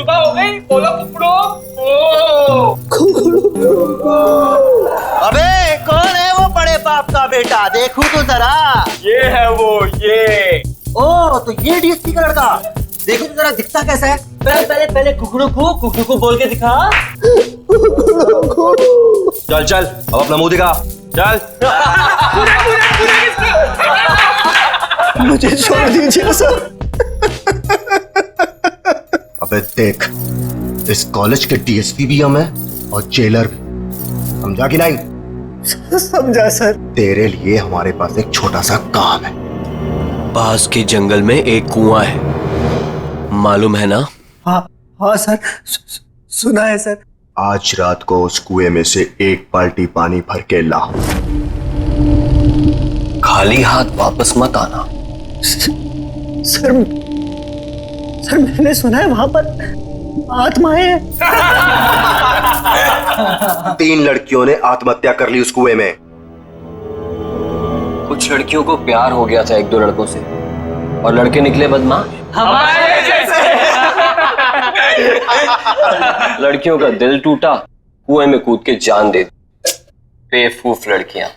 सुबह हो गई, बोलो कुकड़ो। अबे कौन है वो बड़े बाप का बेटा, देखूं तो जरा। ये है वो, ये। ओ तो ये डीएसपी का लड़का, देखो तो जरा दिखता कैसा है। पहले कुकड़ू को बोल के दिखा। चल चल अब अपना मुंह दिखा, चल। मुझे छोड़ दीजिए सर। अबे देख, इस कॉलेज के डीएसपी भी हम हैं और जेलर भी, समझा कि नहीं? समझा सर। तेरे लिए हमारे पास एक छोटा सा काम है। पास के जंगल में एक कुआं है, मालूम है ना? हाँ सर, सुना है सर। आज रात को उस कुएं में से एक बाल्टी पानी भर के ला। खाली हाथ वापस मत आना। सर मैंने सुना है वहां पर आत्माएं हैं। 3 लड़कियों ने आत्महत्या कर ली उस कुएं में। कुछ लड़कियों को प्यार हो गया था 1-2 लड़कों से, और लड़के निकले बदमाश। हमारे जैसे। लड़कियों का दिल टूटा, कुएं में कूद के जान दे दी। बेवकूफ लड़कियां।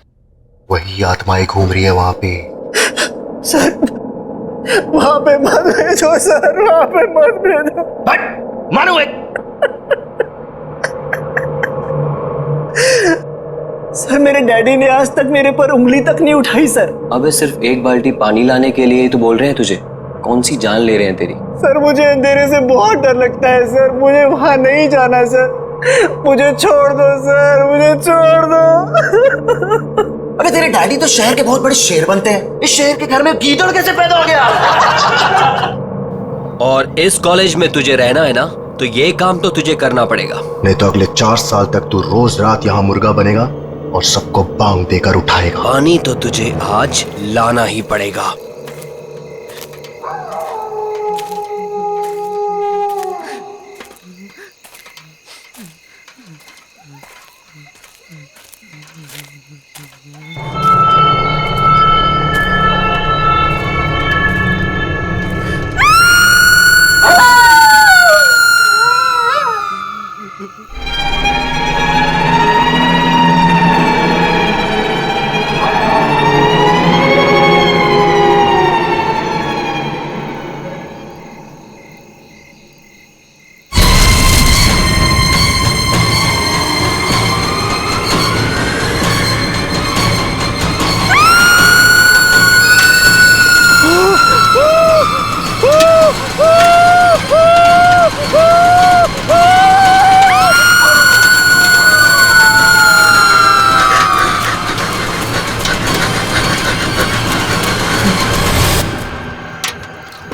वही आत्माएं घूम रही है वहां पे। सर वहां पे मत भेजो सर, वहां पे मत भेजो। मानो एक। सर मेरे डैडी ने आज तक मेरे पर उंगली तक नहीं उठाई सर। अबे सिर्फ एक बाल्टी पानी लाने के लिए तो बोल रहे हैं तुझे, कौन सी जान ले रहे हैं तेरी? सर मुझे अंधेरे से बहुत डर लगता है सर, मुझे वहां नहीं जाना सर, मुझे छोड़ दो सर, मुझे छोड़ दो। अबे तेरे डैडी तो शहर के बहुत बड़े शेर बनते हैं, इस शहर के घर में गीदड़ कैसे पैदा हो गया? और इस कॉलेज में तुझे रहना है ना, तो ये काम तो तुझे करना पड़ेगा। नहीं तो अगले 4 साल तक तू रोज रात यहाँ मुर्गा बनेगा और सबको बांग देकर उठाएगा। पानी तो तुझे आज लाना ही पड़ेगा।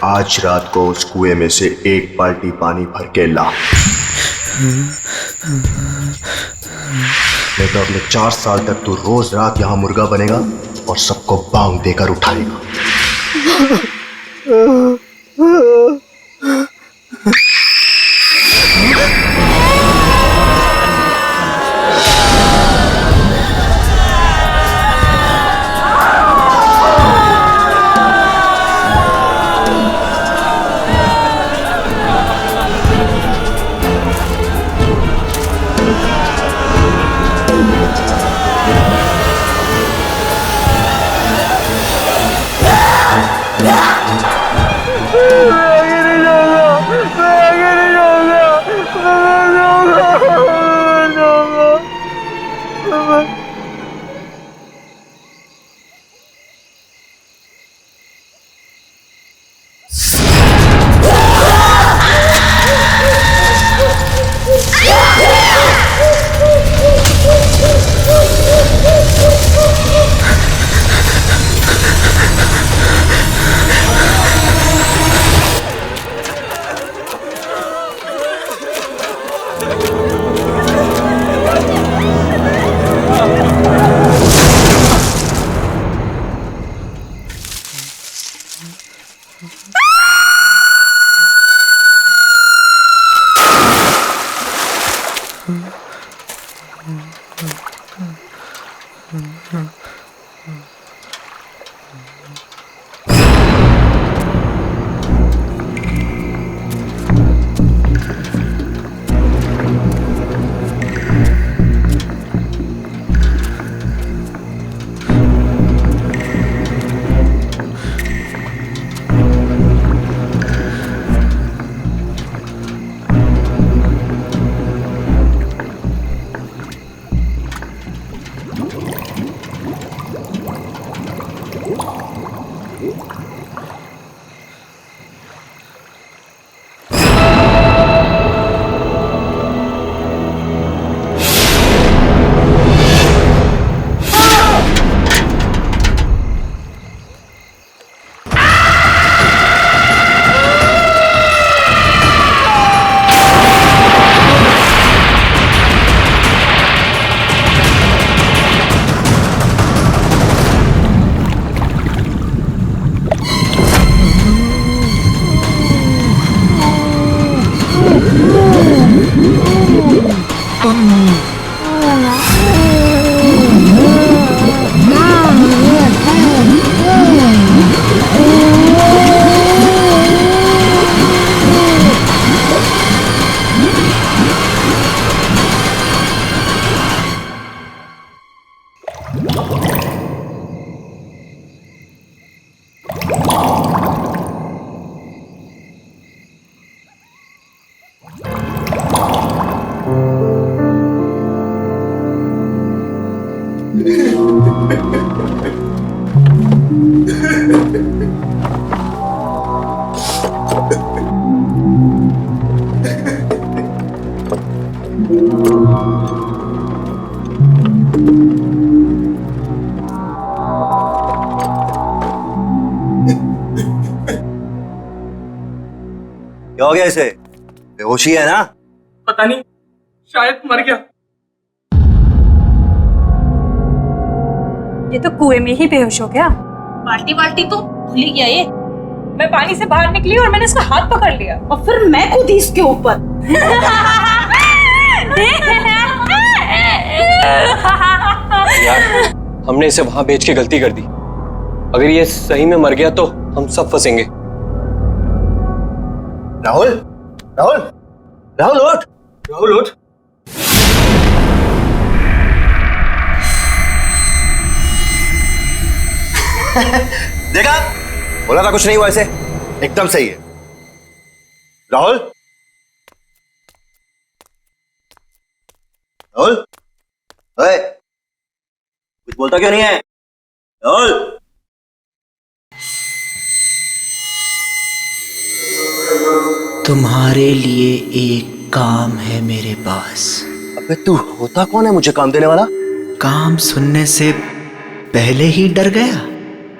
आज रात को उस कुएं में से एक बाल्टी पानी भर के ला। नहीं तो अगले 4 साल तक तू रोज रात यहाँ मुर्गा बनेगा और सबको बांग देकर उठाएगा। क्या हो गया इसे? बेहोशी है ना? पता नहीं, शायद मर गया। ये तो कुएं में ही बेहोश हो गया। बाल्टी बाल्टी तो भूल ही गया ये। मैं पानी से बाहर निकली और मैंने इसका हाथ पकड़ लिया। और फिर मैं कूदी इसके ऊपर। यार, हमने इसे वहां बेच के गलती कर दी। अगर ये सही में मर गया तो हम सब फंसेंगे। राहुल, राहुल, राहुल उठ, राहुल उठ। देखा, बोला था कुछ नहीं हुआ इसे। एकदम सही है। राहुल, राहुल, ओए, कुछ बोलता क्यों नहीं है? राहुल, तुम्हारे लिए एक काम है मेरे पास। अबे तू होता कौन है मुझे काम देने वाला? काम सुनने से पहले ही डर गया।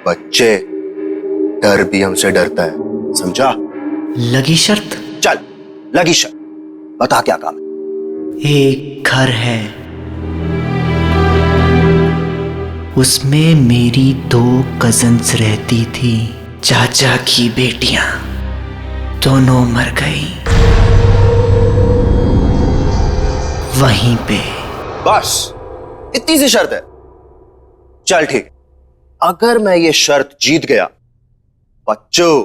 बच्चे, डर भी हमसे डरता है, समझा? लगी शर्त? चल, लगी शर्त, बता क्या काम है? एक घर है, उसमें मेरी 2 कजन्स रहती थी। चाचा की बेटियां दोनों मर गई वहीं पे। बस इतनी सी शर्त है? चल ठीक, अगर मैं ये शर्त जीत गया, बच्चों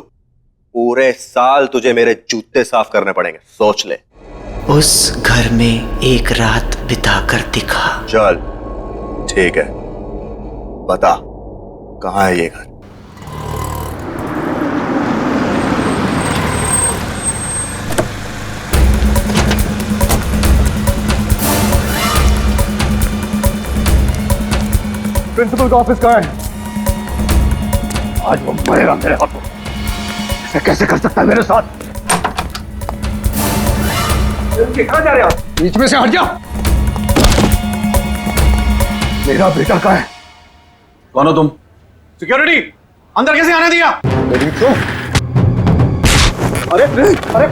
पूरे साल तुझे मेरे जूते साफ करने पड़ेंगे, सोच ले। उस घर में एक रात बिताकर दिखा। चल ठीक है, बता कहां है ये घर? प्रिंसिपल का ऑफिस कहाँ है? आज वो मरेगा मेरे हाथों। ऐसे कैसे कर सकता है मेरे साथ? कहाँ जा रहे हो? बीच में से हट जा। मेरा बेटा कहाँ है? कौन हो तुम? सिक्योरिटी, अंदर कैसे आने दिया? अरे अरे अरे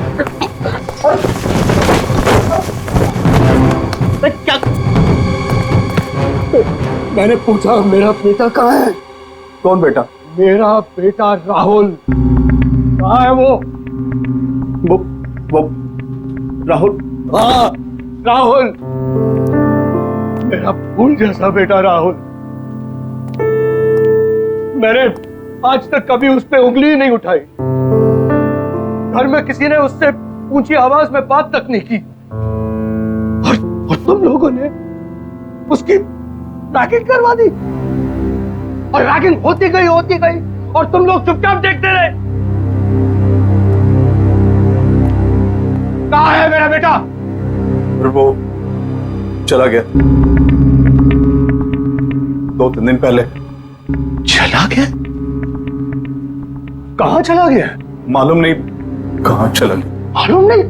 क्या? मैंने पूछा मेरा बेटा कहाँ है? कौन बेटा? मेरा बेटा राहुल। कहाँ है वो राहुल? हाँ, राहुल, मेरा फूल जैसा बेटा राहुल। मैंने आज तक कभी उस पे उंगली ही नहीं उठाई। घर में किसी ने उससे ऊंची आवाज में बात तक नहीं की। और तुम लोगों ने उसकी रैगिंग करवा दी। और रैगिंग होती गई और तुम लोग चुपचाप देखते रहे। कहाँ है मेरा बेटा? वो चला गया 2-3 दिन पहले। चला गया? कहाँ चला गया? मालूम नहीं कहाँ चला गया। मालूम नहीं?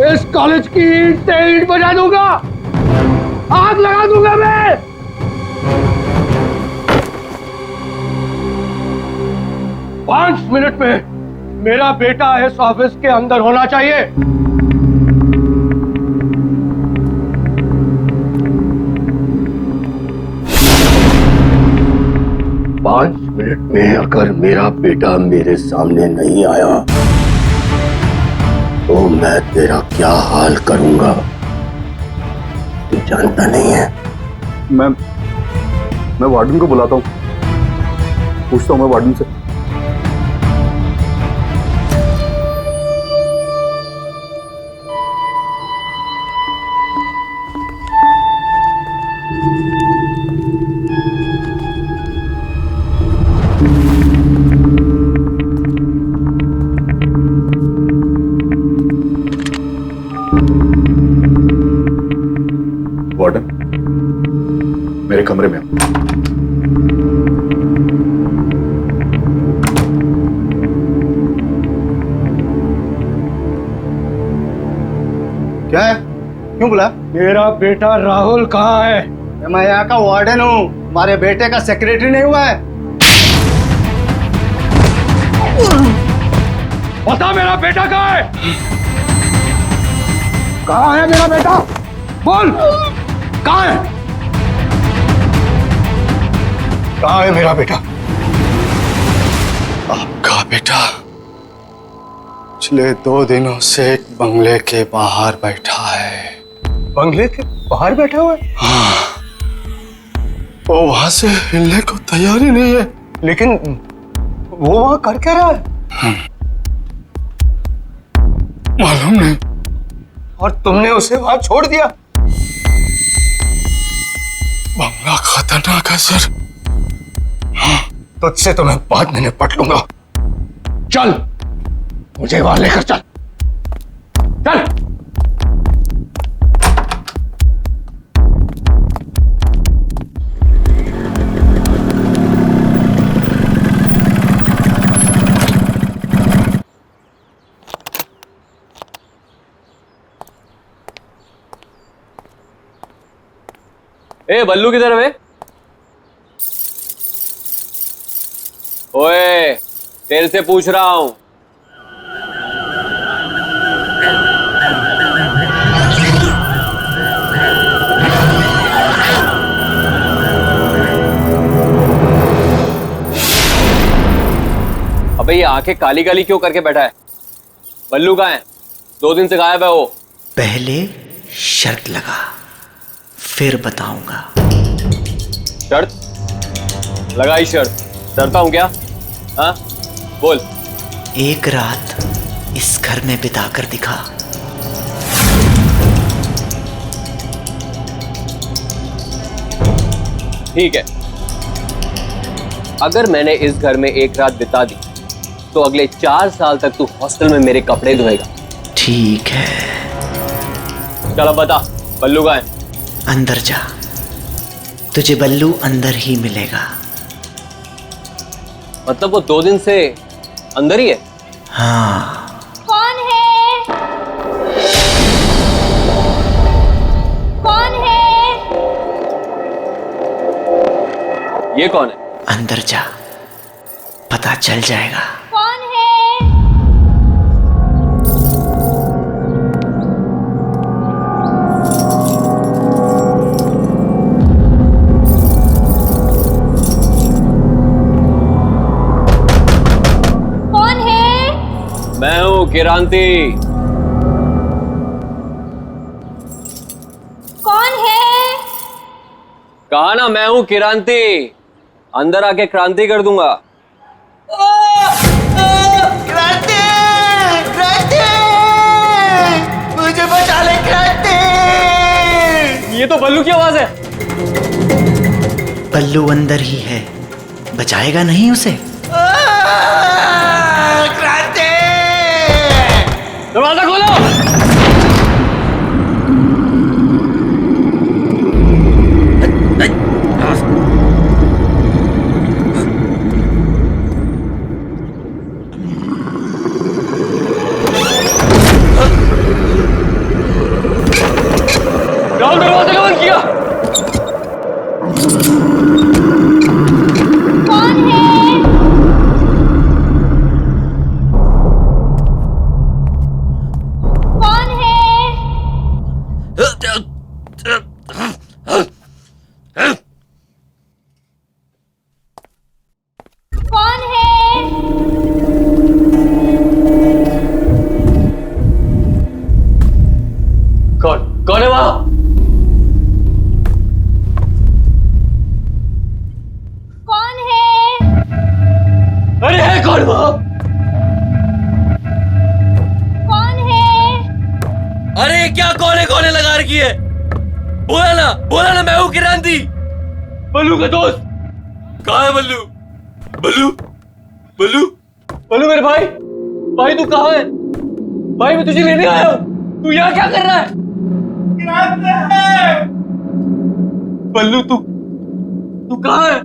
इस कॉलेज की ईंट से ईंट बजा दूंगा, आग लगा दूंगा मैं। पांच मिनट में मेरा बेटा इस ऑफिस के अंदर होना चाहिए। 5 मिनट में अगर मेरा बेटा मेरे सामने नहीं आया तो मैं तेरा क्या हाल करूंगा तू जानता नहीं है। मैं वार्डन को बुलाता हूँ, पूछता हूँ मैं वार्डन से। वार्डन, मेरे कमरे में क्या है? क्यों बुला? मेरा बेटा राहुल कहाँ है? मैं यहाँ का वार्डन हूँ, हमारे बेटे का सेक्रेटरी नहीं हुआ है। बता मेरा बेटा कहाँ है? कहाँ है मेरा बेटा? बोल, कहाँ है? कहाँ है मेरा बेटा? आपका बेटा पिछले 2 दिनों से एक बंगले के बाहर बैठा है। बंगले के बाहर बैठा हुआ है? वो वहां से हिलने को तैयार ही नहीं है। लेकिन वो वहां कर क्या रहा है? मालूम नहीं। और तुमने उसे वहां छोड़ दिया? बंगला खतरनाक है सर। तुझसे तो मैं बाद में निपट लूंगा। चल, मुझे वहां लेकर चल। चल। ए बल्लू किधर है बे? ओए, तेरे से पूछ रहा हूं। अबे ये आंखें काली काली क्यों करके बैठा है? बल्लू कहाँ है? 2 दिन से गायब है वो। पहले शर्त लगा, फिर बताऊंगा। शर्त? लगाई शर्त। डरता हूं क्या? हाँ, बोल। एक रात इस घर में बिताकर दिखा। ठीक है, अगर मैंने इस घर में एक रात बिता दी तो अगले 4 साल तक तू हॉस्टल में मेरे कपड़े धोएगा। ठीक है, चलो बता, बल्लू कहाँ है? अंदर जा, तुझे बल्लू अंदर ही मिलेगा। मतलब वो 2 दिन से अंदर ही है? हाँ। कौन है? कौन है? ये कौन है? अंदर जा, पता चल जाएगा। कौन है? कौन है? मैं हूँ किरांती। कौन है? कहा ना, मैं हूँ किरांती। अंदर आके क्रांति कर दूंगा। क्रांति! क्रांति! मुझे बचा ले क्रांति! ये तो बल्लू की आवाज है। बल्लू अंदर ही है, बचाएगा नहीं उसे? क्रांति! दरवाजा खोलो। राहुल, दरवाजा कौन किया? कौन है? कौन है? कौन है? कौन है वहां? कौन है? अरे है कौन वहां? कौन है? अरे क्या कौन है लगा रखी है? बोला ना मैं हूँ किरांती, बल्लू का दोस्त। कहाँ है बल्लू? बल्लू बल्लू बल्लू मेरे भाई तू कहाँ है? भाई मैं तुझे लेने आया हूँ, तू यहाँ क्या कर रहा है? बल्लू तू कहाँ है?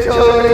छोड़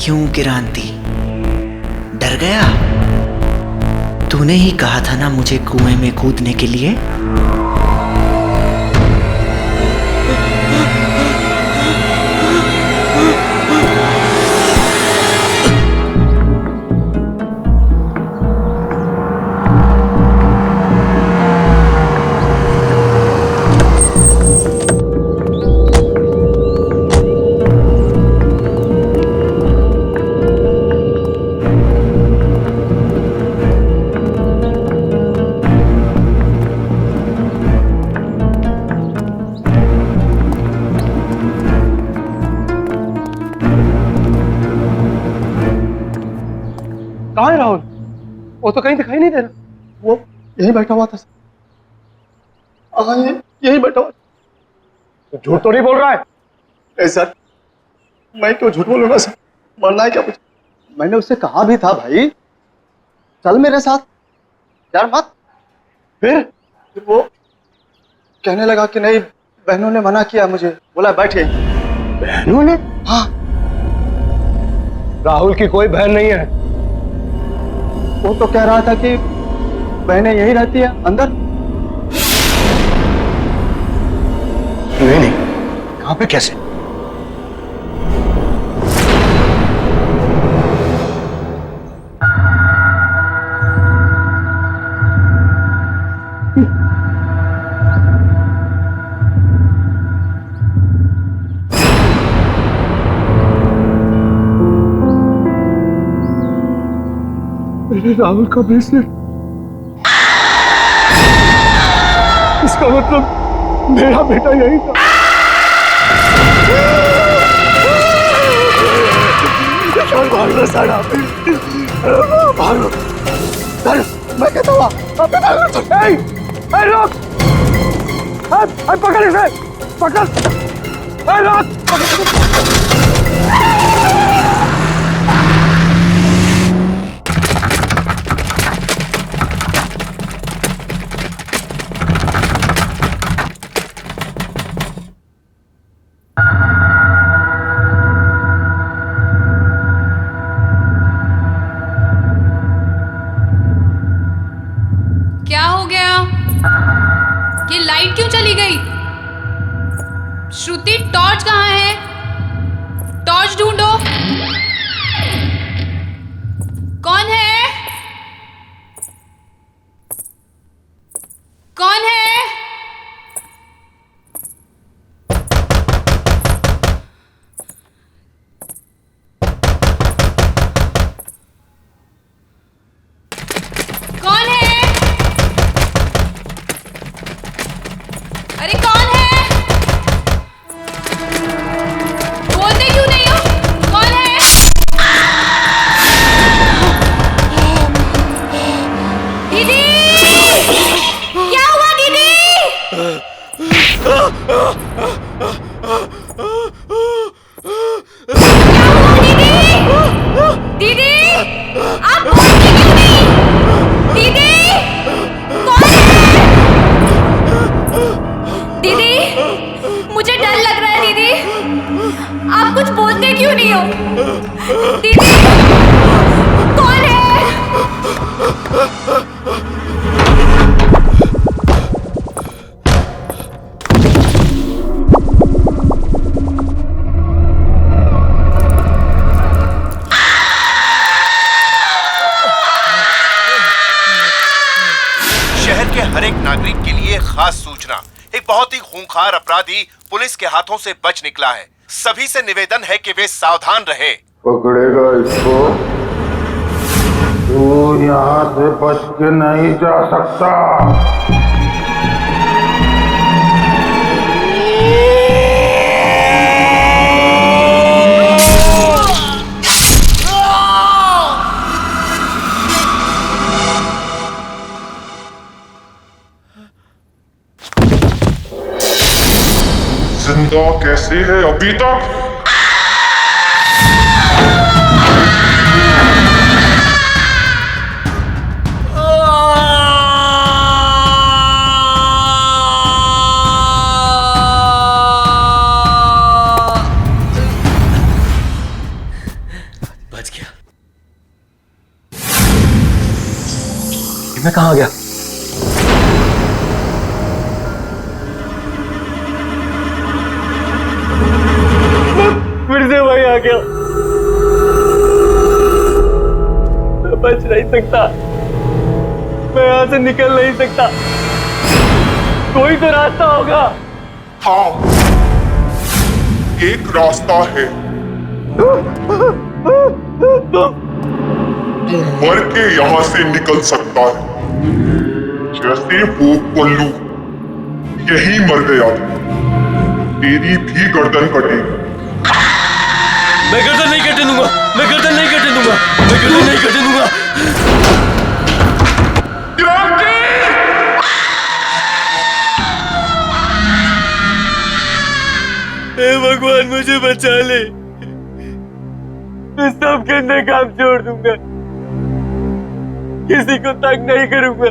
क्यों किरांती, डर गया? तूने ही कहा था ना मुझे कुएं में कूदने के लिए। कहाँ है राहुल? वो तो कहीं दिखाई नहीं दे रहा। वो यहीं बैठा हुआ था। हाँ, यहीं बैठा हुआ। तो झूठ तो नहीं बोल रहा है? नहीं सर, मैं क्यों झूठ बोलूंगा सर? मरना है क्या मुझे? मैंने उससे कहा भी था भाई चल मेरे साथ, यार मत। फिर वो कहने लगा कि नहीं, बहनों ने मना किया मुझे, बोला बैठे। बहनों ने? हाँ। राहुल की कोई बहन नहीं है। वो तो कह रहा था कि बहनें यही रहती है अंदर। नहीं नहीं, कहाँ पे, कैसे? मेरे राहुल का ब्रेसलेट। इसका मतलब मेरा बेटा यही था। भागो सारा, भागो। मैं कहता हुआ रोक, पकड़ इसे, पकड़, रोक। क्या हो गया? ये लाइट क्यों चली गई? श्रुति, टॉर्च कहाँ है? टॉर्च ढूंढो। कौन है? कौन है? कौन है? अरे कौन है? बोलते क्यों नहीं हो? कौन है? दीदी, क्या हुआ दीदी? क्या हुआ दीदी? दीदी, आप बोलते क्यों नहीं? दीदी, कौन है? दीदी, मुझे डर लग रहा है दीदी। आप कुछ बोलते क्यों नहीं हो? दीदी, कौन है? शहर के हर एक नागरिक के लिए खास सूचना। एक बहुत ही खूंखार अपराधी पुलिस के हाथों से बच निकला है। सभी से निवेदन है कि वे सावधान रहे। पकड़ेगा इसको, तू यहाँ से बच के नहीं जा सकता। जिंदा कैसे है अभी तक? बच गया। मैं कहाँ गया? फिर से वही आ गया। मैं बच नहीं सकता, मैं यहाँ से निकल नहीं सकता। कोई तो रास्ता होगा। हाँ, एक रास्ता है। तू मर के यहाँ से निकल सकता है, जैसे वो पल्लू यही मर गया था। तेरी भी गर्दन कटेगी। मैं गर्दन नहीं कटने दूंगा, मैं गर्दन नहीं कटने दूंगा, मैं गर्दन नहीं कटने दूंगा। हे भगवान मुझे बचा ले, मैं सब के अंदर काम छोड़ दूंगा, किसी को तंग नहीं करूंगा।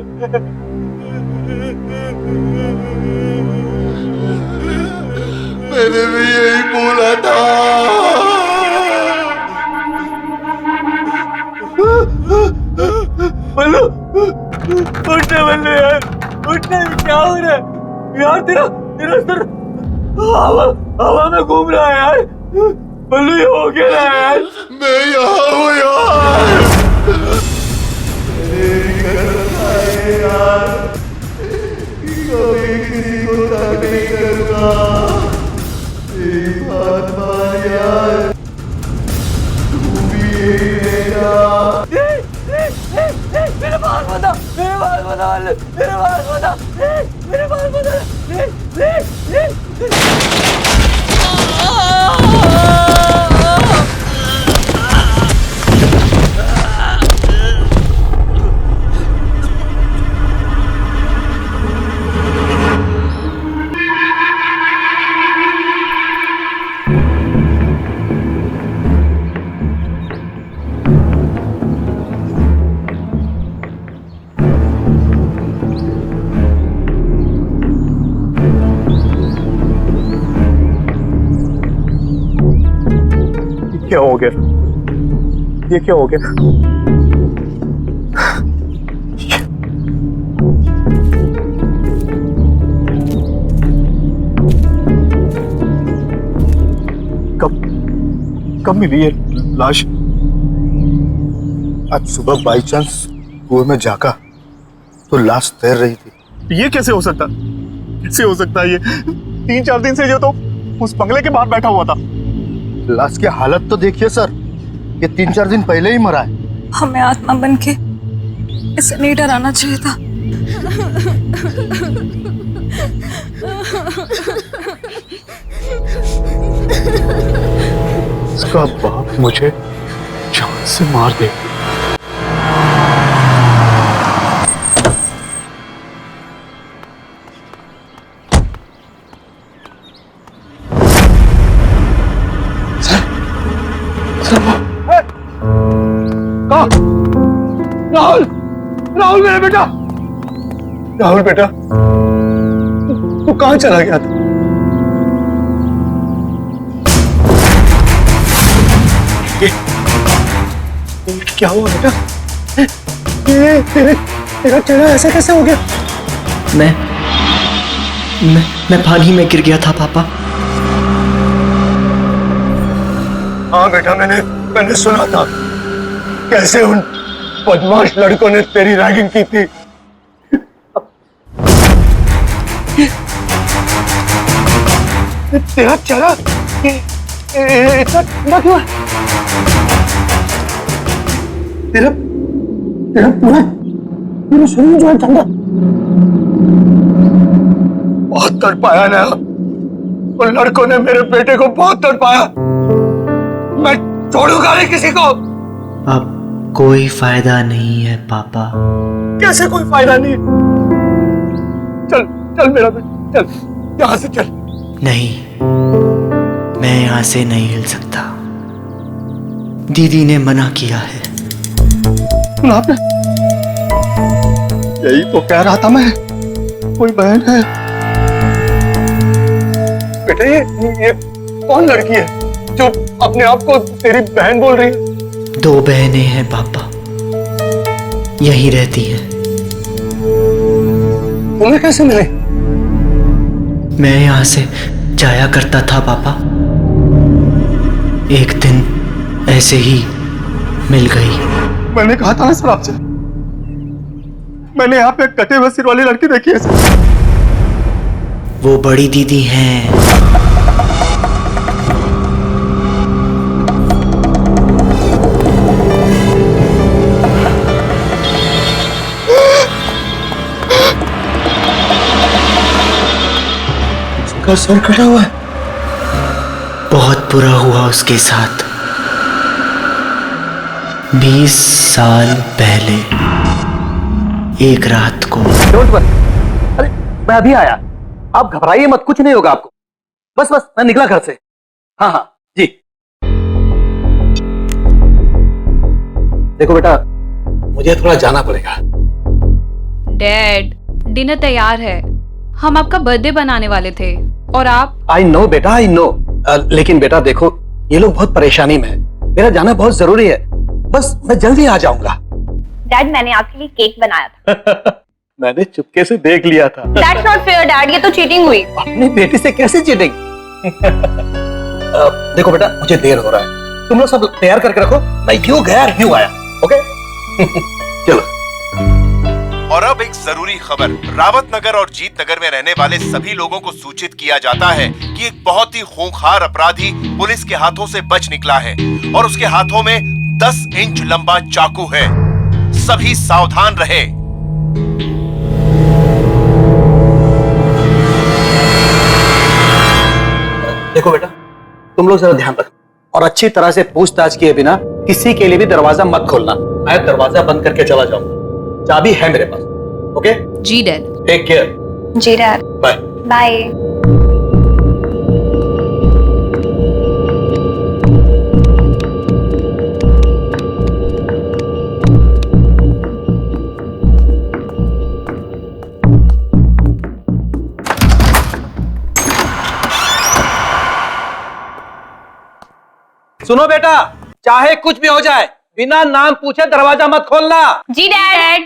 मैंने भी यही बोला था। बल्लू, उठना बल्लू यार, उठना। क्या हो रहा है यार? तेरा तेरा सर हवा में घूम रहा है यार। बल्लू ये हो क्या रहा है यार? मैं यहाँ हूँ यार। कभी किसी को तंग नहीं करूँगा। मेरी बात मान यार, तू भी यही रहेगा। मेरे बाल बता, मेरे बाल बता, मेरे बाल बता, मेरे बाल बता। क्या हो गया? ये क्या हो गया? कब मिली ये लाश? आज सुबह बाई चांस कुएं में झांका तो लाश तैर रही थी। ये कैसे हो सकता? कैसे हो सकता है ये? 3-4 दिन से जो तो उस बंगले के बाहर बैठा हुआ था। लाश की हालत तो देखिए सर, ये 3-4 दिन पहले ही मरा है। हमें आत्मा बन के इसे नहीं डराना चाहिए था। इसका बाप मुझे जान से मार दे। राहुल, राहुल मेरा बेटा, राहुल बेटा, तू कहां चला गया था? क्या हुआ बेटा? तेरा चेहरा ऐसा कैसे हो गया? मैं पानी में गिर गया था पापा। हाँ बेटा, मैंने सुना था कैसे उन बदमाश लड़कों ने तेरी रैगिंग की थी। तेरा चेहरा इतना ठंडा क्यों है? तेरा तेरा पूरा पूरा शरीर जो है ठंडा। बहुत तड़पाया ना, उन लड़कों ने मेरे बेटे को बहुत तड़पाया। मैं छोड़ूंगा नहीं किसी को। अब कोई फायदा नहीं है पापा। कैसे कोई फायदा नहीं? चल चल मेरा बेटा, चल यहां से चल। नहीं, मैं यहां से नहीं हिल सकता। दीदी ने मना किया है। ना पे यही तो कह रहा था मैं, कोई बहन है। बेटा ये कौन लड़की है जो अपने आप को तेरी बहन बोल रही है? 2 बहनें हैं पापा, यहीं रहती हैं। तुम्हें कैसे मिले? मैं यहां से जाया करता था पापा, एक दिन ऐसे ही मिल गई। मैंने कहा था ना सर आपसे, मैंने यहाँ पे कटे हुए सिर वाली लड़की देखी है सर। वो बड़ी दीदी हैं। उसका सर कटा हुआ है। बहुत बुरा हुआ उसके साथ 20 साल पहले एक रात को। डोंट वरी, अरे मैं अभी आया, आप घबराइए मत, कुछ नहीं होगा आपको। बस बस मैं निकला घर से। हाँ हाँ जी। देखो बेटा, मुझे थोड़ा जाना पड़ेगा। डैड, डिनर तैयार है। हम आपका बर्थडे बनाने वाले थे और आप। आई नो बेटा, आई नो। लेकिन बेटा देखो, ये लोग बहुत परेशानी में है, मेरा जाना बहुत जरूरी है। बस मैं जल्दी आ जाऊंगा। डैड, मैंने आपके लिए केक बनाया था। मैंने चुपके से देख लिया था। That's not fair, डैड, ये तो चीटिंग हुई। अपनी बेटी से कैसे चीटिंग? देखो बेटा, मुझे देर हो रहा है, तुम लोग सब तैयार करके रखो, मैं क्यों गया क्यों आया। ओके चलो। और अब एक जरूरी खबर। रावत नगर और जीत नगर में रहने वाले सभी लोगों को सूचित किया जाता है कि एक बहुत ही खूंखार अपराधी पुलिस के हाथों से बच निकला है और उसके हाथों में 10 इंच लंबा चाकू है। सभी सावधान रहे। देखो बेटा, तुम लोग जरा ध्यान रखो और अच्छी तरह से पूछताछ किए बिना किसी के लिए भी दरवाजा मत खोलना। मैं दरवाजा बंद करके चला जाऊंगा, चाबी है मेरे पास। ओके जी डैड। Take care. जी डैड। Bye bye. सुनो बेटा, चाहे कुछ भी हो जाए, बिना नाम पूछे दरवाजा मत खोलना। जी डैड।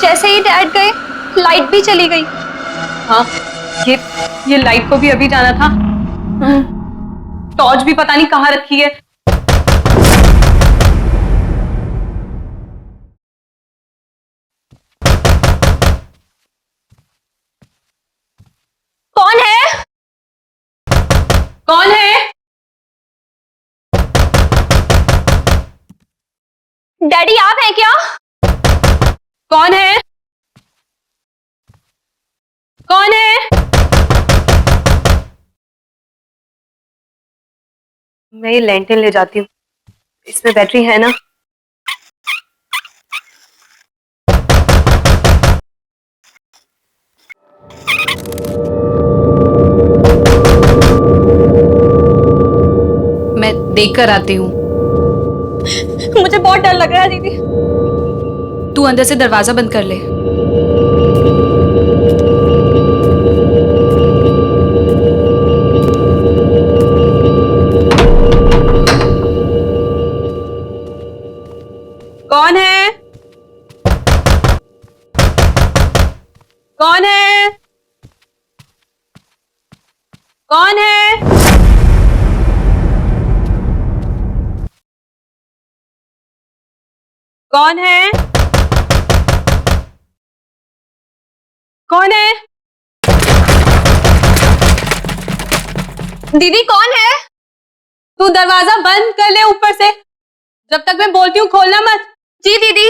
जैसे ही डैड गए, लाइट भी चली गई। हाँ, ये लाइट को भी अभी जाना था। टॉर्च भी पता नहीं कहाँ रखी है। कौन है? कौन है? डैडी, आप हैं क्या? कौन है? कौन है? मैं ये लैंटर्न ले जाती हूँ, इसमें बैटरी है ना? मैं देख कर आती हूँ। मुझे बहुत डर लग रहा है दीदी। तू अंदर से दरवाजा बंद कर ले। कौन है? कौन है? कौन है? कौन है? कौन है? दीदी कौन है? तू दरवाजा बंद कर ले ऊपर से, जब तक मैं बोलती हूँ खोलना मत। जी दीदी।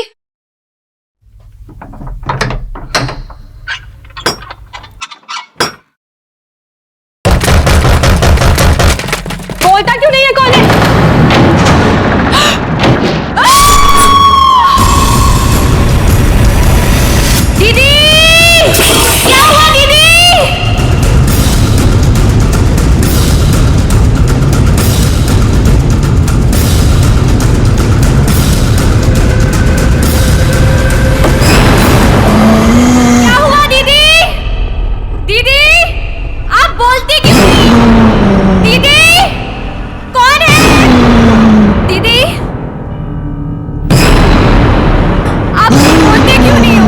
बोलता क्यों नहीं है? कौन है? दीदी क्या हुआ दीदी? क्या हुआ दीदी? दीदी आप बोलती क्यों नहीं? दीदी कौन है? दीदी आप बोलते क्यों नहीं हो?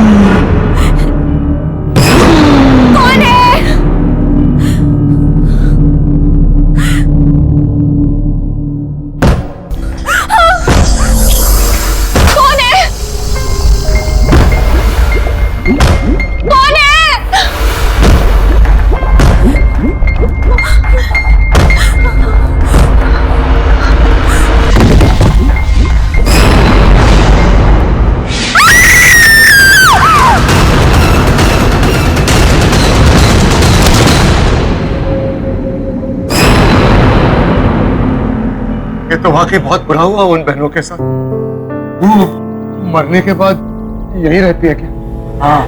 कौन है? कौन है? कौन है? ये तो वाकई बहुत बुरा हुआ उन बहनों के साथ। वो मरने के बाद यही रहती है क्या? हाँ,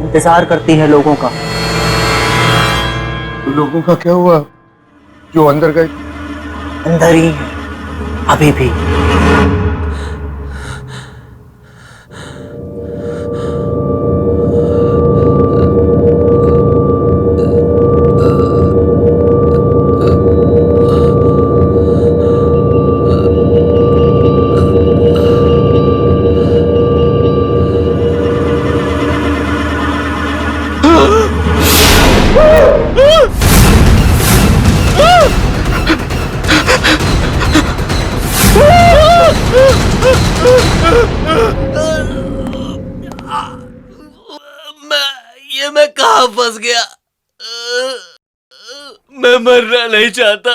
इंतजार करती है लोगों का। लोगों का क्या हुआ जो अंदर गए? अंदर ही है अभी भी। मैं कहाँ फंस गया? मैं मरना नहीं चाहता।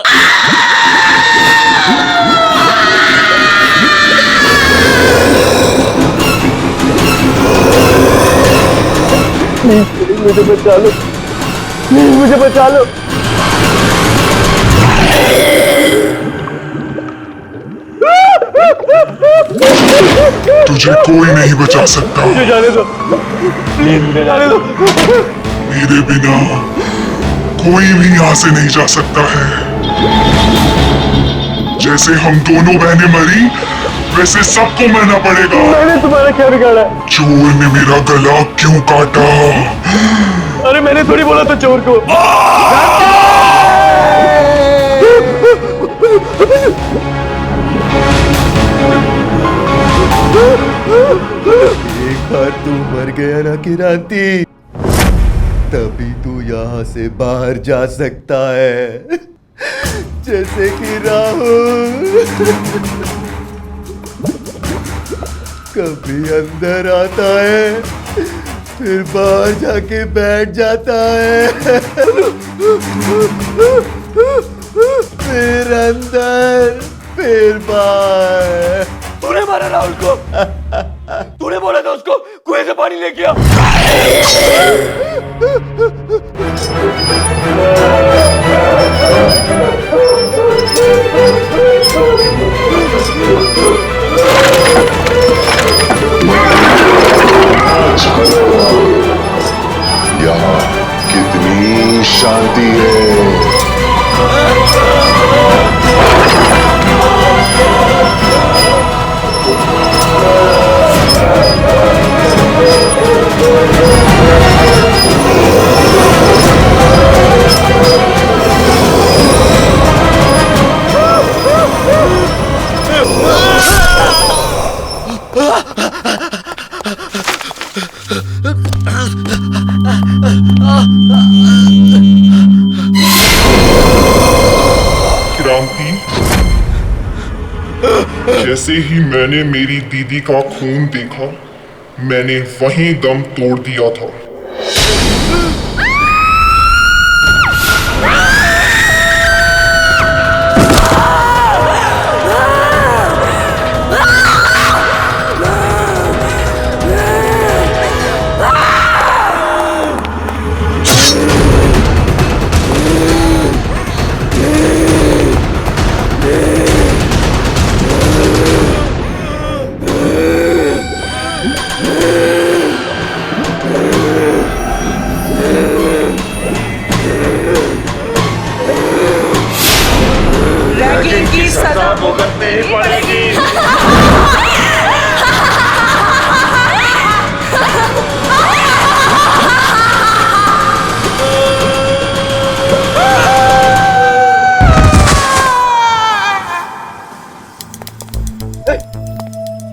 मुझे बचा लो, प्लीज मुझे बचा लो। तुझे कोई नहीं बचा सकता। मुझे जाने दो, प्लीज मुझे जाने दो। मेरे बिना कोई भी यहाँ से नहीं जा सकता है। जैसे हम दोनों बहनें मरी, वैसे सबको मरना पड़ेगा। मैंने तुम्हारा क्या बिगाड़ा है? चोर ने मेरा गला क्यों काटा? अरे मैंने थोड़ी बोला था चोर को। एक बार तू मर गया ना किरांती, तभी तू यहाँ से बाहर जा सकता है। जैसे कि राहुल कभी अंदर आता है, फिर बाहर जाके बैठ जाता है, फिर अंदर, फिर बाहर। तूने मारा राहुल को? तूने बोला था उसको कुएं से पानी लेके आ। यहाँ कितनी शांति है। जैसे ही मैंने मेरी दीदी का खून देखा, मैंने वहीं दम तोड़ दिया था।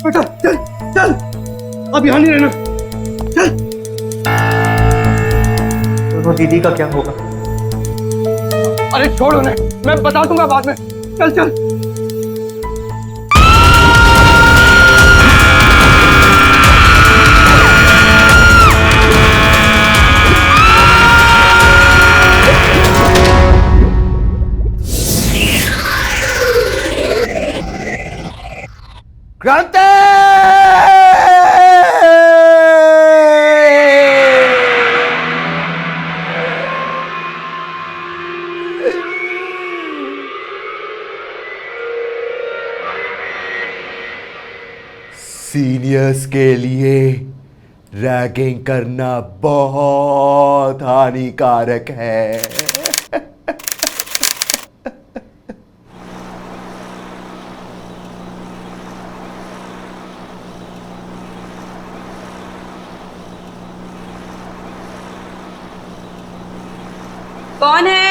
बेटा चल चल, अब यहाँ नहीं रहना, चल। दोनों दीदी का क्या होगा? अरे छोड़ उन्हें, मैं बता दूंगा बाद में। चल चल। क्रांति! सीनियर्स के लिए रैगिंग करना बहुत हानिकारक है। कौन है?